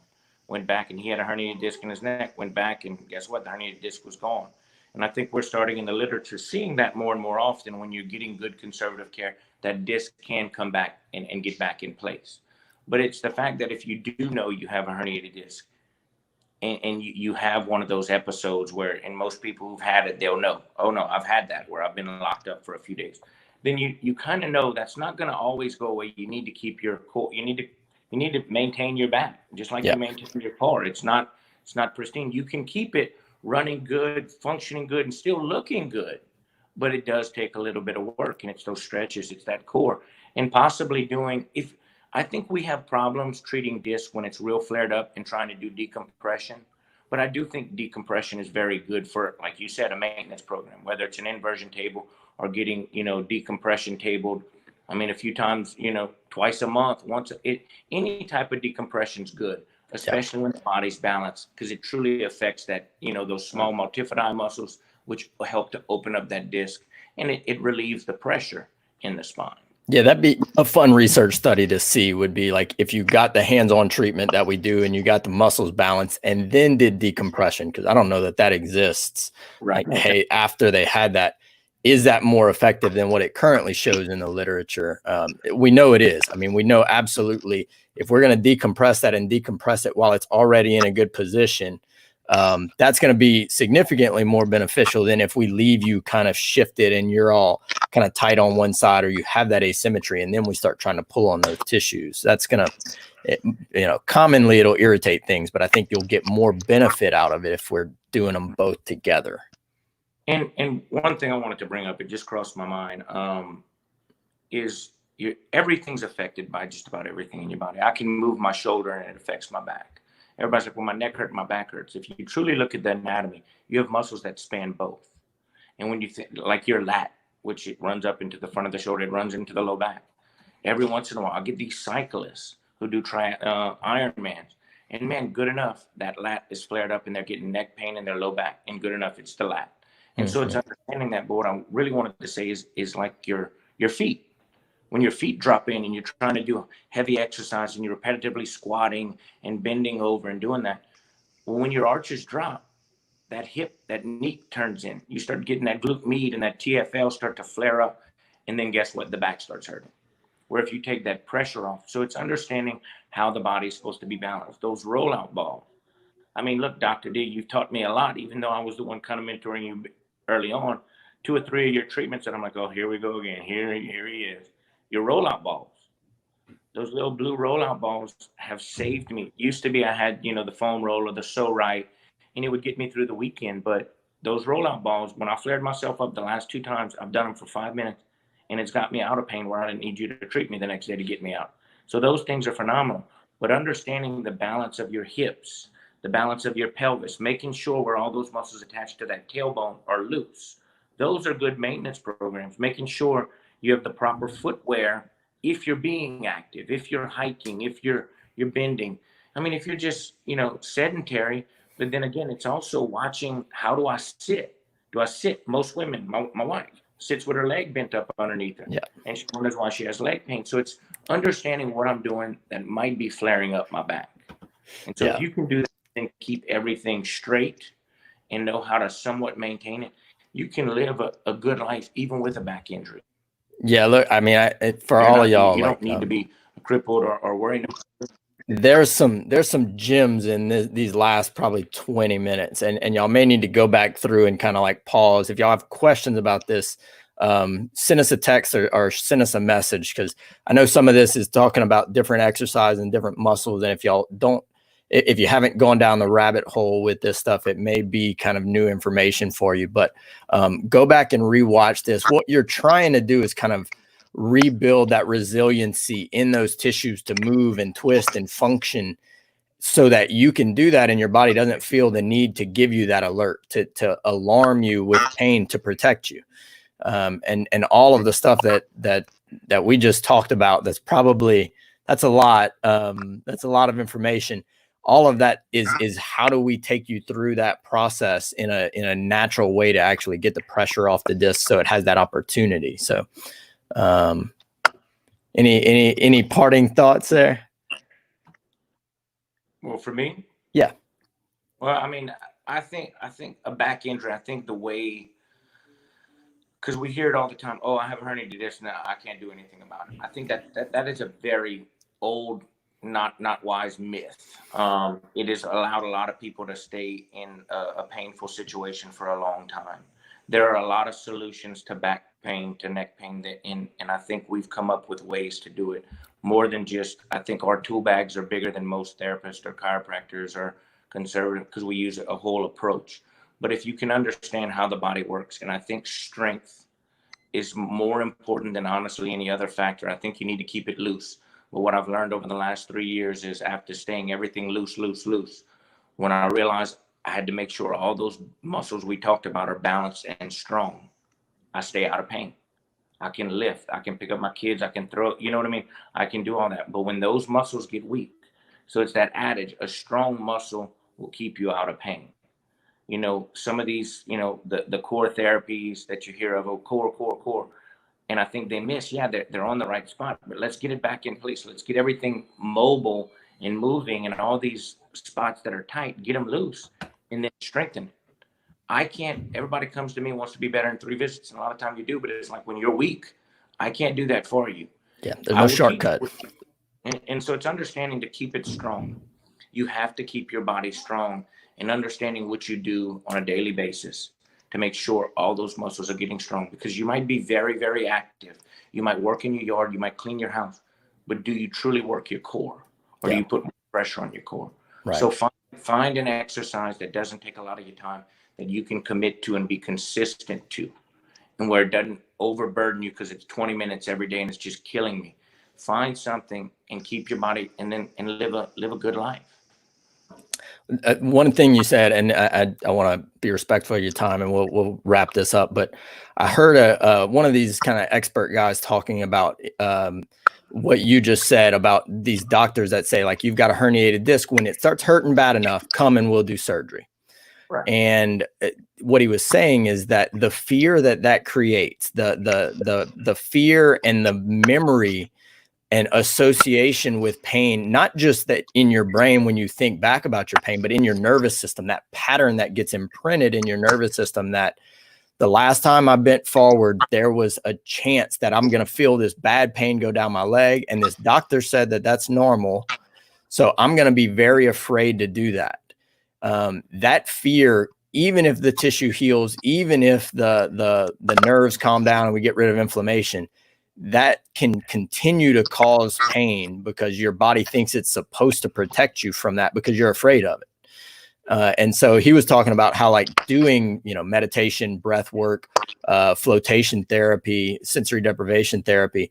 Went back, and he had a herniated disc in his neck. Went back, and guess what? The herniated disc was gone. And I think we're starting in the literature seeing that more and more often. When you're getting good conservative care, that disc can come back and get back in place. But it's the fact that if you do know you have a herniated disc, and you have one of those episodes where, and most people who've had it, they'll know, oh no, I've had that, where I've been locked up for a few days. Then you kind of know that's not going to always go away. You need to keep your core. You need to maintain your back, just like you maintain your car. It's not pristine. You can keep it running good, functioning good, and still looking good, but it does take a little bit of work, and it's those stretches, it's that core, and possibly I think we have problems treating disc when it's real flared up and trying to do decompression. But I do think decompression is very good for, like you said, a maintenance program, whether it's an inversion table or getting, decompression tabled. I mean, a few times, twice a month, any type of decompression is good, especially when the body's balanced, because it truly affects that, those small multifidi muscles, which will help to open up that disc, and it relieves the pressure in the spine. Yeah, that'd be a fun research study to see, would be like if you got the hands-on treatment that we do and you got the muscles balanced and then did decompression, because I don't know that exists. Right. Like, hey, after they had that, is that more effective than what it currently shows in the literature? We know it is. I mean, we know absolutely if we're going to decompress that and decompress it while it's already in a good position, that's going to be significantly more beneficial than if we leave you kind of shifted and you're all kind of tight on one side, or you have that asymmetry, and then we start trying to pull on those tissues. That's going to, commonly it'll irritate things, but I think you'll get more benefit out of it if we're doing them both together. And one thing I wanted to bring up, it just crossed my mind, is everything's affected by just about everything in your body. I can move my shoulder and it affects my back. Everybody's like, well, my neck hurts, my back hurts. If you truly look at the anatomy, you have muscles that span both. And when you think, like your lat, which it runs up into the front of the shoulder, it runs into the low back. Every once in a while, I'll get these cyclists who do Ironmans. And man, good enough, that lat is flared up and they're getting neck pain in their low back. And good enough, it's the lat. And so it's understanding that. But what I really wanted to say is like your feet. When your feet drop in and you're trying to do heavy exercise and you're repetitively squatting and bending over and doing that, well, when your arches drop, that hip, that knee turns in. You start getting that glute med and that TFL start to flare up. And then guess what? The back starts hurting. Where if you take that pressure off. So it's understanding how the body's supposed to be balanced. Those rollout balls. I mean, look, Dr. D, you've taught me a lot, even though I was the one kind of mentoring you early on. 2 or 3 of your treatments, and I'm like, oh, here we go again. Here he is. Your rollout balls. Those little blue rollout balls have saved me. Used to be I had, the foam roller, the So Right, and it would get me through the weekend. But those rollout balls, when I flared myself up the last 2 times, I've done them for 5 minutes, and it's got me out of pain where I didn't need you to treat me the next day to get me out. So those things are phenomenal. But understanding the balance of your hips, the balance of your pelvis, making sure where all those muscles attached to that tailbone are loose. Those are good maintenance programs, making sure you have the proper footwear if you're being active, if you're hiking, if you're bending. I mean, if you're just, sedentary, but then again, it's also watching, how do I sit? Do I sit? Most women, my wife sits with her leg bent up underneath her. Yeah. And she wonders why she has leg pain. So it's understanding what I'm doing that might be flaring up my back. And so if you can do that and keep everything straight and know how to somewhat maintain it, you can live a good life even with a back injury. Yeah, look, I mean, all of y'all, you don't need to be crippled or worried. There's some gems in these last probably 20 minutes, and y'all may need to go back through and kind of like pause. If y'all have questions about this, send us a text or send us a message, because I know some of this is talking about different exercise and different muscles. And if you haven't gone down the rabbit hole with this stuff, it may be kind of new information for you. But go back and rewatch this. What you're trying to do is kind of rebuild that resiliency in those tissues to move and twist and function, so that you can do that and your body doesn't feel the need to give you that alert, to alarm you with pain, to protect you. And all of the stuff that we just talked about, that's a lot of information. all of that is how do we take you through that process in a natural way to actually get the pressure off the disc so it has that opportunity. So any parting thoughts there? Well, for me, yeah. Well, I mean, I think a back injury. I think the way, because we hear it all the time. Oh, I have a herniated disc now. I can't do anything about it. I think that is a very old, not wise myth. It has allowed a lot of people to stay in a painful situation for a long time. There are a lot of solutions to back pain, to neck pain, and I think we've come up with ways to do it more than just. I think our tool bags are bigger than most therapists or chiropractors or conservative, because we use a whole approach. But if you can understand how the body works, and I think strength is more important than honestly any other factor. I think you need to keep it loose. But what I've learned over the last 3 years is, after staying everything loose, when I realized I had to make sure all those muscles we talked about are balanced and strong, I stay out of pain. I can lift, I can pick up my kids, I can throw, you know what I mean? I can do all that. But when those muscles get weak, so it's that adage, a strong muscle will keep you out of pain. You know, some of these, you know, the core therapies that you hear of, oh, core. And I think they miss, yeah, they're on the right spot, but let's get it back in place. Let's get everything mobile and moving, and all these spots that are tight, get them loose and then strengthen. Everybody comes to me and wants to be better in 3 visits. And a lot of time you do, but it's like, when you're weak, I can't do that for you. Yeah, there's no shortcut. And so it's understanding to keep it strong. You have to keep your body strong, and understanding what you do on a daily basis to make sure all those muscles are getting strong. Because you might be very, very active. You might work in your yard, you might clean your house, but do you truly work your core, or do you put more pressure on your core? Right. So find an exercise that doesn't take a lot of your time, that you can commit to and be consistent to, and where it doesn't overburden you because it's 20 minutes every day and it's just killing me. Find something and keep your body, and live a good life. One thing you said, and I want to be respectful of your time, and we'll wrap this up. But I heard one of these kind of expert guys talking about what you just said about these doctors that say, like, you've got a herniated disc. When it starts hurting bad enough, come and we'll do surgery. Right. And what he was saying is that the fear that creates, the fear and the memory and association with pain, not just that in your brain when you think back about your pain, but in your nervous system, that pattern that gets imprinted in your nervous system, that the last time I bent forward, there was a chance that I'm going to feel this bad pain go down my leg. And this doctor said that that's normal. So I'm going to be very afraid to do that. That fear, even if the tissue heals, even if the nerves calm down and we get rid of inflammation, that can continue to cause pain because your body thinks it's supposed to protect you from that because you're afraid of it. And so he was talking about how, like, doing, meditation, breath work, flotation therapy, sensory deprivation therapy,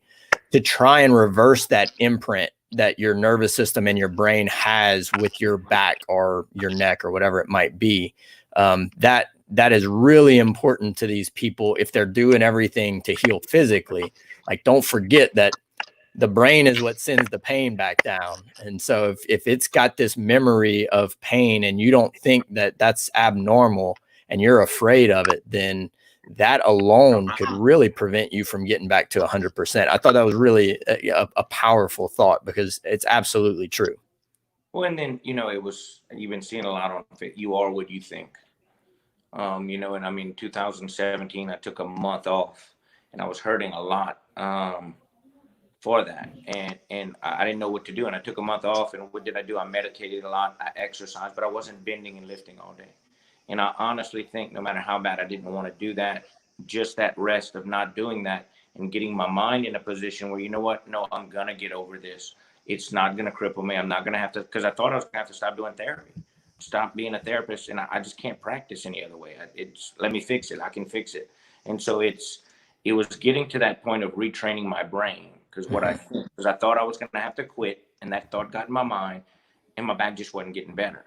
to try and reverse that imprint that your nervous system and your brain has with your back or your neck or whatever it might be. That is really important to these people if they're doing everything to heal physically. Like, don't forget that the brain is what sends the pain back down. And so if it's got this memory of pain and you don't think that that's abnormal and you're afraid of it, then that alone could really prevent you from getting back to 100%. I thought that was really a powerful thought, because it's absolutely true. Well, and then, you've been seeing a lot on You Are What You Think. And I mean, 2017, I took a month off and I was hurting a lot for that. And I didn't know what to do. And I took a month off, and what did I do? I meditated a lot. I exercised, but I wasn't bending and lifting all day. And I honestly think, no matter how bad I didn't want to do that, just that rest of not doing that and getting my mind in a position where, you know what? No, I'm going to get over this. It's not going to cripple me. I'm not going to have to, because I thought I was going to have to stop doing therapy, stop being a therapist. And I just can't practice any other way. Let me fix it. I can fix it. And so it was getting to that point of retraining my brain, because I thought I was going to have to quit, and that thought got in my mind, and my back just wasn't getting better.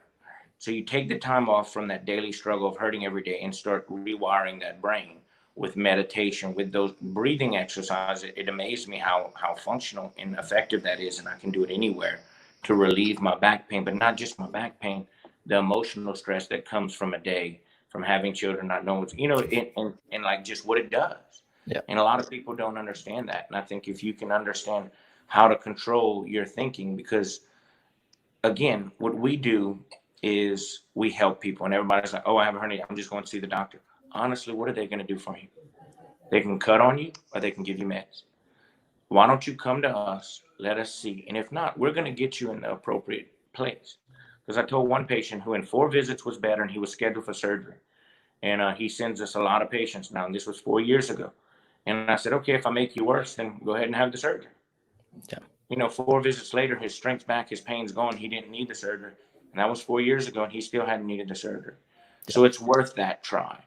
So you take the time off from that daily struggle of hurting every day and start rewiring that brain with meditation, with those breathing exercises. It amazed me how functional and effective that is, and I can do it anywhere to relieve my back pain, but not just my back pain, the emotional stress that comes from a day, from having children, not knowing, and like just what it does. Yeah. And a lot of people don't understand that. And I think if you can understand how to control your thinking, because again, what we do is we help people, and everybody's like, oh, I have a hernia, I'm just going to see the doctor. Honestly, what are they going to do for you? They can cut on you or they can give you meds. Why don't you come to us, let us see, and if not, we're going to get you in the appropriate place. Because I told one patient who in 4 visits was better, and he was scheduled for surgery, and he sends us a lot of patients now, and this was 4 years ago. And I said, okay, if I make you worse, then go ahead and have the surgery. Yeah. 4 visits later, his strength's back, his pain's gone. He didn't need the surgery. And that was 4 years ago, and he still hadn't needed the surgery. Yeah. So it's worth that try.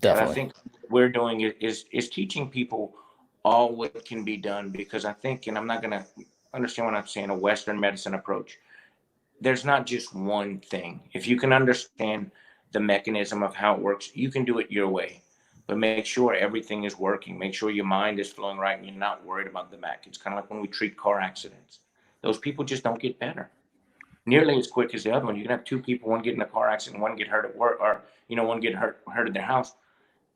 Definitely. But I think what we're doing is teaching people all what can be done, because I think, and I'm not going to understand what I'm saying, a Western medicine approach. There's not just one thing. If you can understand the mechanism of how it works, you can do it your way. But make sure everything is working. Make sure your mind is flowing right and you're not worried about the back. It's kind of like when we treat car accidents. Those people just don't get better nearly as quick as the other one. You can have 2 people, one get in a car accident, one get hurt at work, or one get hurt at their house.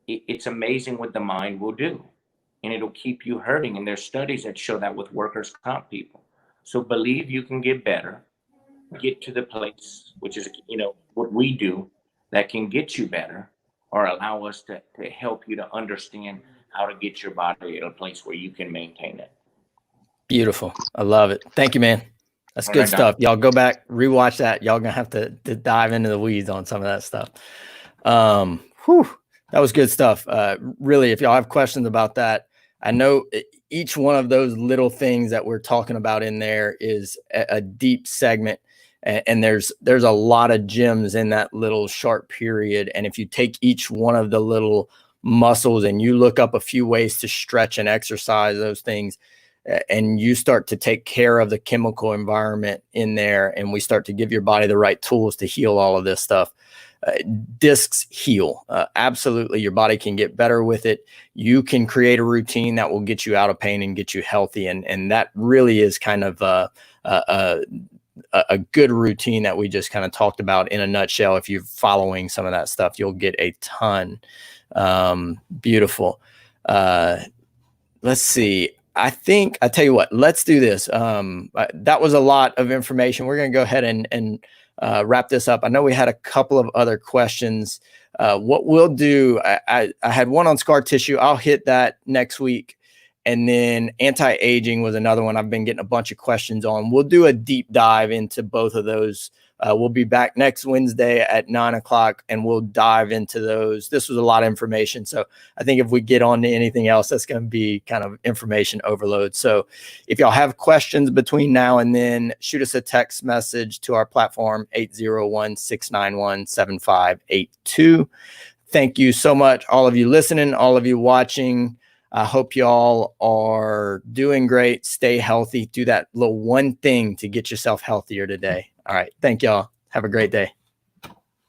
It's amazing what the mind will do, and it'll keep you hurting. And there's studies that show that with workers' comp people. So believe you can get better, get to the place, which is, what we do, that can get you better, or allow us to help you to understand how to get your body at a place where you can maintain it. Beautiful. I love it. Thank you, man. That's good stuff. Y'all go back, rewatch that. Y'all gonna have to dive into the weeds on some of that stuff. That was good stuff. Really, if y'all have questions about that, I know each one of those little things that we're talking about in there is a deep segment. And there's a lot of gems in that little short period. And if you take each one of the little muscles and you look up a few ways to stretch and exercise those things, and you start to take care of the chemical environment in there, and we start to give your body the right tools to heal all of this stuff, discs heal. Absolutely. Your body can get better with it. You can create a routine that will get you out of pain and get you healthy. And that really is kind of a good routine that we just kind of talked about in a nutshell. If you're following some of that stuff, you'll get a ton. Beautiful. Let's see. I tell you what, let's do this. That was a lot of information. We're going to go ahead and wrap this up. I know we had a couple of other questions. What we'll do, I had one on scar tissue. I'll hit that next week. And then anti-aging was another one I've been getting a bunch of questions on. We'll do a deep dive into both of those. We'll be back next Wednesday at 9:00, and we'll dive into those. This was a lot of information. So I think if we get on to anything else, that's going to be kind of information overload. So if y'all have questions between now and then, shoot us a text message to our platform, 801-691-7582. Thank you so much, all of you listening, all of you watching. I hope y'all are doing great. Stay healthy. Do that little one thing to get yourself healthier today. All right. Thank y'all. Have a great day.